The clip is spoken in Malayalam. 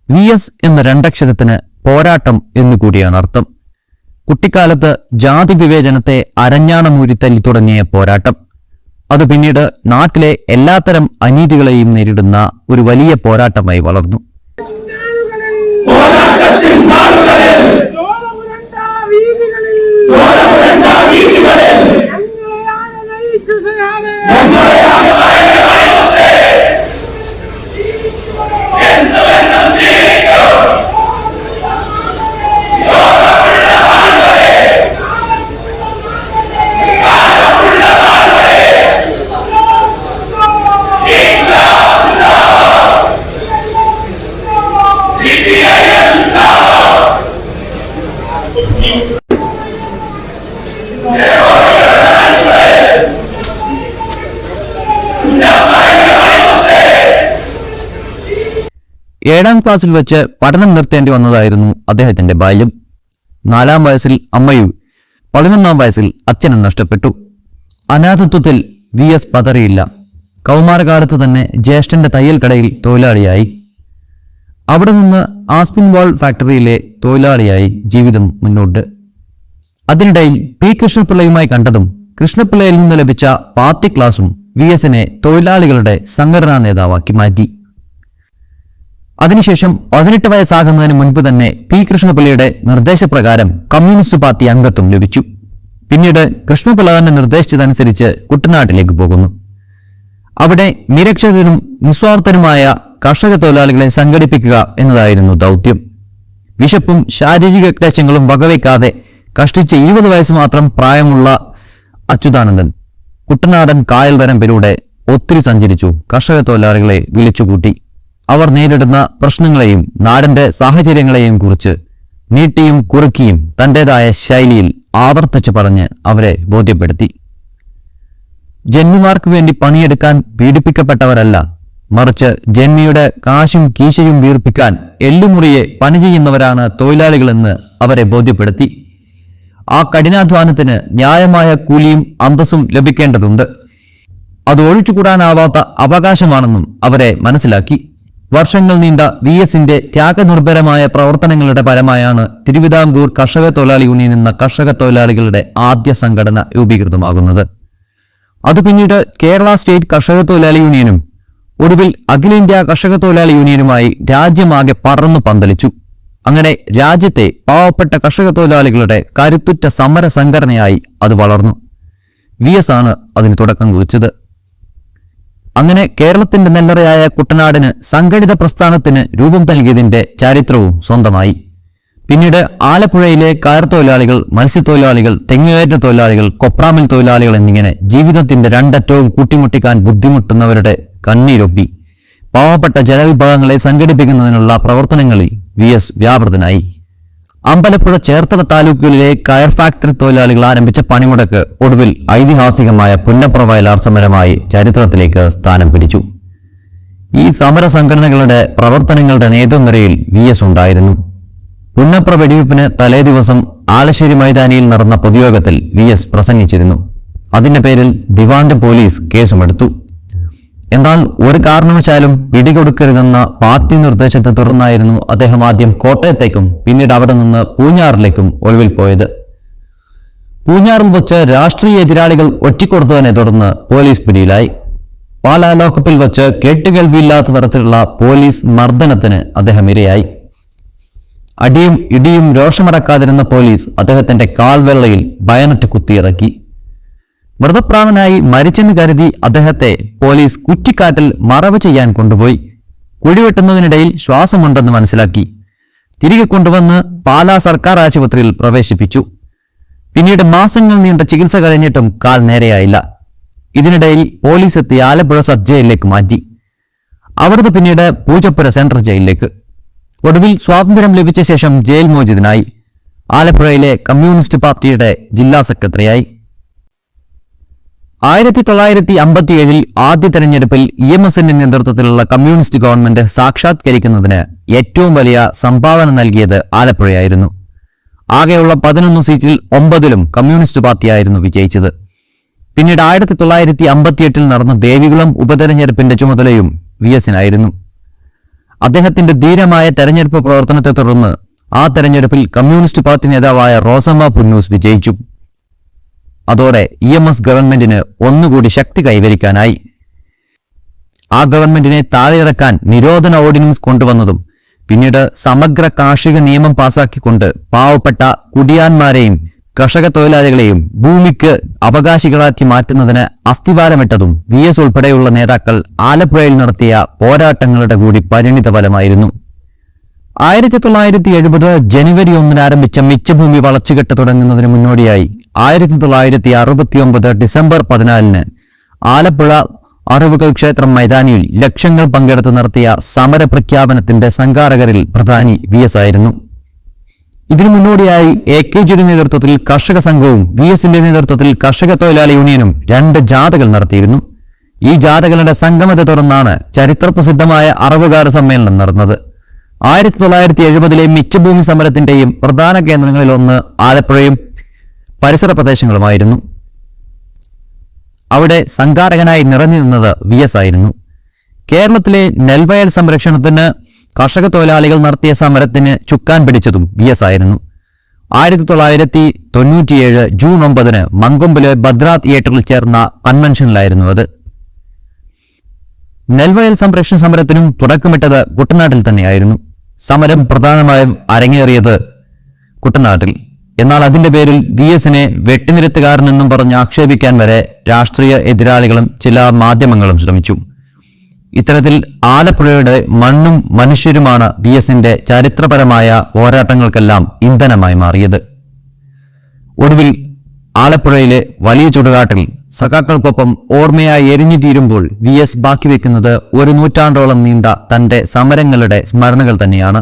VS എന്ന രണ്ടക്ഷരത്തിന് പോരാട്ടം എന്നുകൂടിയാണ് അർത്ഥം. കുട്ടിക്കാലത്ത് ജാതി വിവേചനത്തെ അരഞ്ഞാണമൂരി തല്ലി തുടങ്ങിയ പോരാട്ടം അത് പിന്നീട് നാട്ടിലെ എല്ലാത്തരം അനീതികളെയും നേരിടുന്ന ഒരു വലിയ പോരാട്ടമായി വളർന്നു. ഏഴാം ക്ലാസ്സിൽ വെച്ച് പഠനം നിർത്തേണ്ടി വന്നതായിരുന്നു അദ്ദേഹത്തിന്റെ ബാല്യം. 4-ാം വയസ്സിൽ അമ്മയും 11-ാം വയസ്സിൽ അച്ഛനും നഷ്ടപ്പെട്ടു. അനാഥത്വത്തിൽ VS പതറിയില്ല. കൗമാരകാലത്ത് തന്നെ ജ്യേഷ്ഠന്റെ തയ്യൽ കടയിൽ തൊഴിലാളിയായി. അവിടെ നിന്ന് ആസ്പിൻ വാൾ ഫാക്ടറിയിലെ തൊഴിലാളിയായി ജീവിതം മുന്നോട്ട്. അതിനിടയിൽ P. കൃഷ്ണപിള്ളയുമായി കണ്ടതും കൃഷ്ണപിള്ളയിൽ നിന്ന് ലഭിച്ച പാർട്ടി ക്ലാസും VSനെ തൊഴിലാളികളുടെ സംഘടനാ നേതാവാക്കി മാറ്റി. അതിനുശേഷം 18 വയസ്സാകുന്നതിന് മുൻപ് തന്നെ P. കൃഷ്ണപിള്ളയുടെ നിർദ്ദേശപ്രകാരം കമ്മ്യൂണിസ്റ്റ് പാർട്ടി അംഗത്വം ലഭിച്ചു. പിന്നീട് കൃഷ്ണപിള്ള തന്നെ നിർദ്ദേശിച്ചതനുസരിച്ച് കുട്ടനാട്ടിലേക്ക് പോകുന്നു. അവിടെ നിരക്ഷരനും നിസ്വാർത്ഥനുമായ കർഷക തൊഴിലാളികളെ സംഘടിപ്പിക്കുക എന്നതായിരുന്നു ദൗത്യം. വിശപ്പും ശാരീരിക ക്ലേശങ്ങളും വകവയ്ക്കാതെ കഷ്ടിച്ച് 20 വയസ്സ് മാത്രം പ്രായമുള്ള അച്യുതാനന്ദൻ കുട്ടനാടൻ കായൽ വരമ്പിലൂടെ ഒത്തിരി സഞ്ചരിച്ചു. കർഷക തൊഴിലാളികളെ വിളിച്ചുകൂട്ടി. അവർ നേരിടുന്ന പ്രശ്നങ്ങളെയും നാടിന്റെ സാഹചര്യങ്ങളെയും കുറിച്ച് നീട്ടിയും കുറുക്കിയും തന്റേതായ ശൈലിയിൽ ആവർത്തിച്ച് പറഞ്ഞ് അവരെ ബോധ്യപ്പെടുത്തി. ജന്മിമാർക്ക് വേണ്ടി പണിയെടുക്കാൻ പീഡിപ്പിക്കപ്പെട്ടവരല്ല, മറിച്ച് ജന്മിയുടെ കാശും കീശയും വീർപ്പിക്കാൻ എല്ലുമുറിയെ പണി ചെയ്യുന്നവരാണ് തൊഴിലാളികളെന്ന് അവരെ ബോധ്യപ്പെടുത്തി. ആ കഠിനാധ്വാനത്തിന് ന്യായമായ കൂലിയും അന്തസ്സും ലഭിക്കേണ്ടതുണ്ട്. അത് ഒഴിച്ചുകൂടാനാവാത്ത അവകാശമാണെന്നും അവരെ മനസ്സിലാക്കി. വർഷങ്ങൾ നീണ്ട VSന്റെ ത്യാഗനിർഭരമായ പ്രവർത്തനങ്ങളുടെ ഫലമായാണ് തിരുവിതാംകൂർ കർഷക തൊഴിലാളി യൂണിയൻ എന്ന കർഷക തൊഴിലാളികളുടെ ആദ്യ സംഘടന രൂപീകൃതമാകുന്നത്. അത് പിന്നീട് കേരള സ്റ്റേറ്റ് കർഷക തൊഴിലാളി യൂണിയനും ഒടുവിൽ അഖിലേന്ത്യാ കർഷക തൊഴിലാളി യൂണിയനുമായി രാജ്യമാകെ പടർന്നു പന്തലിച്ചു. അങ്ങനെ രാജ്യത്തെ പാവപ്പെട്ട കർഷക തൊഴിലാളികളുടെ കരുത്തുറ്റ സമര സംഘടനയായി അത് വളർന്നു. VS ആണ് അതിന് തുടക്കം കുറിച്ചത്. അങ്ങനെ കേരളത്തിന്റെ നെല്ലറയായ കുട്ടനാടിന് സംഘടിത പ്രസ്ഥാനത്തിന് രൂപം നൽകിയതിന്റെ ചരിത്രവും സ്വന്തമായി. പിന്നീട് ആലപ്പുഴയിലെ കയർ തൊഴിലാളികൾ, മത്സ്യത്തൊഴിലാളികൾ, തെങ്ങുകയറ്റ തൊഴിലാളികൾ, കൊപ്രാമിൽ തൊഴിലാളികൾ എന്നിങ്ങനെ ജീവിതത്തിന്റെ രണ്ടറ്റവും കൂട്ടിമുട്ടിക്കാൻ ബുദ്ധിമുട്ടുന്നവരുടെ കണ്ണീരൊപ്പി പാവപ്പെട്ട ജനവിഭാഗങ്ങളെ സംഘടിപ്പിക്കുന്നതിനുള്ള പ്രവർത്തനങ്ങളിൽ VS വ്യാപൃതനായി. അമ്പലപ്പുഴ ചേർത്തല താലൂക്കുകളിലെ കയർ ഫാക്ടറി തൊഴിലാളികൾ ആരംഭിച്ച പണിമുടക്ക് ഒടുവിൽ ഐതിഹാസികമായ പുന്നപ്ര വയലാർ സമരമായി ചരിത്രത്തിലേക്ക് സ്ഥാനം പിടിച്ചു. ഈ സമര സംഘടനകളുടെ പ്രവർത്തനങ്ങളുടെ നേതൃനിരയിൽ VS ഉണ്ടായിരുന്നു. പുന്നപ്ര വെടിവെപ്പിന് തലേദിവസം ആലശ്ശേരി മൈതാനിയിൽ നടന്ന പൊതുയോഗത്തിൽ VS പ്രസംഗിച്ചിരുന്നു. അതിന്റെ പേരിൽ ദിവാന്റെ പോലീസ് കേസുമെടുത്തു. എന്നാൽ ഒരു കാരണവശാലും പിടികൊടുക്കരുതെന്ന പാർട്ടി നിർദ്ദേശത്തെ തുടർന്നായിരുന്നു അദ്ദേഹം ആദ്യം കോട്ടയത്തേക്കും പിന്നീട് അവിടെ നിന്ന് പൂഞ്ഞാറിലേക്കും ഒളിവിൽ പോയത്. പൂഞ്ഞാറിൽ വച്ച് രാഷ്ട്രീയ എതിരാളികൾ ഒറ്റിക്കൊടുത്തതിനെ തുടർന്ന് പോലീസ് പിടിയിലായി. പാലാ ലോക്കപ്പിൽ വച്ച് കേട്ടുകേൾവിയില്ലാത്ത തരത്തിലുള്ള പോലീസ് മർദ്ദനത്തിന് അദ്ദേഹം ഇരയായി. അടിയും ഇടിയും രോഷമടക്കാതിരുന്ന പോലീസ് അദ്ദേഹത്തിന്റെ കാൽവെള്ളയിൽ ബയനറ്റ് കുത്തിയിറക്കി. മൃതപ്രാണനായി മരിച്ചെന്ന് കരുതി അദ്ദേഹത്തെ പോലീസ് കുറ്റിക്കാറ്റിൽ മറവ് ചെയ്യാൻ കൊണ്ടുപോയി. കുഴിവെട്ടുന്നതിനിടയിൽ ശ്വാസമുണ്ടെന്ന് മനസ്സിലാക്കി. തിരികെ കൊണ്ടുവന്ന് പാലാ സർക്കാർ ആശുപത്രിയിൽ പ്രവേശിപ്പിച്ചു. പിന്നീട് മാസങ്ങൾ നീണ്ട ചികിത്സ കഴിഞ്ഞിട്ടും കാൽ നേരെയായില്ല. ഇതിനിടയിൽ പോലീസ് എത്തി ആലപ്പുഴ സബ് ജയിലിലേക്ക് മാറ്റി. അവിടുന്ന് പിന്നീട് പൂജപ്പുര സെൻട്രൽ ജയിലിലേക്ക്. ഒടുവിൽ സ്വാതന്ത്ര്യം ലഭിച്ച ശേഷം ജയിൽ മോചിതനായി. ആലപ്പുഴയിലെ കമ്മ്യൂണിസ്റ്റ് പാർട്ടിയുടെ ജില്ലാ സെക്രട്ടറിയായി. 1957 ആദ്യ തെരഞ്ഞെടുപ്പിൽ EMSന്റെ നേതൃത്വത്തിലുള്ള കമ്മ്യൂണിസ്റ്റ് ഗവൺമെന്റ് സാക്ഷാത്കരിക്കുന്നതിന് ഏറ്റവും വലിയ സംഭാവന നൽകിയത് ആലപ്പുഴയായിരുന്നു. ആകെയുള്ള 11 സീറ്റിൽ 9ലും കമ്മ്യൂണിസ്റ്റ് പാർട്ടിയായിരുന്നു വിജയിച്ചത്. പിന്നീട് 1958 നടന്ന ദേവികുളം ഉപതെരഞ്ഞെടുപ്പിന്റെ ചുമതലയും VSനായിരുന്നു. അദ്ദേഹത്തിന്റെ ധീരമായ തെരഞ്ഞെടുപ്പ് പ്രവർത്തനത്തെ തുടർന്ന് ആ തെരഞ്ഞെടുപ്പിൽ കമ്മ്യൂണിസ്റ്റ് പാർട്ടി നേതാവായ റോസമ്മ പുന്നൂസ് വിജയിച്ചു. അതോടെ EMS ഗവൺമെന്റിന് ഒന്നുകൂടി ശക്തി കൈവരിക്കാനായി. ആ ഗവൺമെന്റിനെ താഴെയിറക്കാൻ നിരോധന ഓർഡിനൻസ് കൊണ്ടുവന്നതും പിന്നീട് സമഗ്ര കാർഷിക നിയമം പാസാക്കിക്കൊണ്ട് പാവപ്പെട്ട കുടിയാന്മാരെയും കർഷക തൊഴിലാളികളെയും ഭൂമിക്ക് അവകാശികളാക്കി മാറ്റുന്നതിന് അസ്ഥിവാരമിട്ടതും VS ഉൾപ്പെടെയുള്ള നേതാക്കൾ ആലപ്പുഴയിൽ നടത്തിയ പോരാട്ടങ്ങളുടെ കൂടി പരിണിത ഫലമായിരുന്നു. 1970 ജനുവരി 1 ആരംഭിച്ച മിച്ചഭൂമി വളച്ചുകെട്ട് തുടങ്ങുന്നതിന് മുന്നോടിയായി 1969 ഡിസംബർ 14 ആലപ്പുഴ അറിവുകൾ ക്ഷേത്രം മൈതാനിയിൽ ലക്ഷങ്ങൾ പങ്കെടുത്ത് നടത്തിയ സമരപ്രഖ്യാപനത്തിന്റെ സംഘാടകരിൽ പ്രധാനി VS ആയിരുന്നു. ഇതിനു മുന്നോടിയായി AKGയുടെ നേതൃത്വത്തിൽ കർഷക സംഘവും VSന്റെ നേതൃത്വത്തിൽ കർഷക തൊഴിലാളി യൂണിയനും 2 ജാഥകൾ നടത്തിയിരുന്നു. ഈ ജാഥകളുടെ സംഗമത്തെ തുടർന്നാണ് ചരിത്രപ്രസിദ്ധമായ അറവുകാർ സമ്മേളനം നടന്നത്. 1970 മിച്ചഭൂമി സമരത്തിന്റെയും പ്രധാന കേന്ദ്രങ്ങളിലൊന്ന് ആലപ്പുഴയും പരിസര പ്രദേശങ്ങളുമായിരുന്നു. അവിടെ സംഘാടകനായി നിറഞ്ഞു നിന്നത് VS ആയിരുന്നു. കേരളത്തിലെ നെൽവയൽ സംരക്ഷണത്തിന് കർഷക തൊഴിലാളികൾ നടത്തിയ സമരത്തിന് ചുക്കാൻ പിടിച്ചതും VS ആയിരുന്നു. 1997 ജൂൺ 9 മങ്കൊമ്പിലെ ഭദ്ര തിയേറ്ററിൽ ചേർന്ന കൺവെൻഷനിലായിരുന്നു അത്. നെൽവയൽ സംരക്ഷണ സമരത്തിനും തുടക്കമിട്ടത് കുട്ടനാട്ടിൽ തന്നെയായിരുന്നു. സമരം പ്രധാനമായും അരങ്ങേറിയത് കുട്ടനാട്ടിൽ. എന്നാൽ അതിന്റെ പേരിൽ VSനെ വെട്ടിനിരത്തുകാരനെന്നും പറഞ്ഞ് ആക്ഷേപിക്കാൻ വരെ രാഷ്ട്രീയ എതിരാളികളും ചില മാധ്യമങ്ങളും ശ്രമിച്ചു. ഇത്തരത്തിൽ ആലപ്പുഴയുടെ മണ്ണും മനുഷ്യരുമാണ് VSന്റെ ചരിത്രപരമായ പോരാട്ടങ്ങൾക്കെല്ലാം ഇന്ധനമായി മാറിയത്. ഒടുവിൽ ആലപ്പുഴയിലെ വലിയ ചുടുകാട്ടിൽ സഖാക്കൾക്കൊപ്പം ഓർമ്മയായി എരിഞ്ഞു തീരുമ്പോൾ VS ബാക്കി വെക്കുന്നത് 1 നൂറ്റാണ്ടോളം നീണ്ട തന്റെ സമരങ്ങളുടെ സ്മരണകൾ തന്നെയാണ്.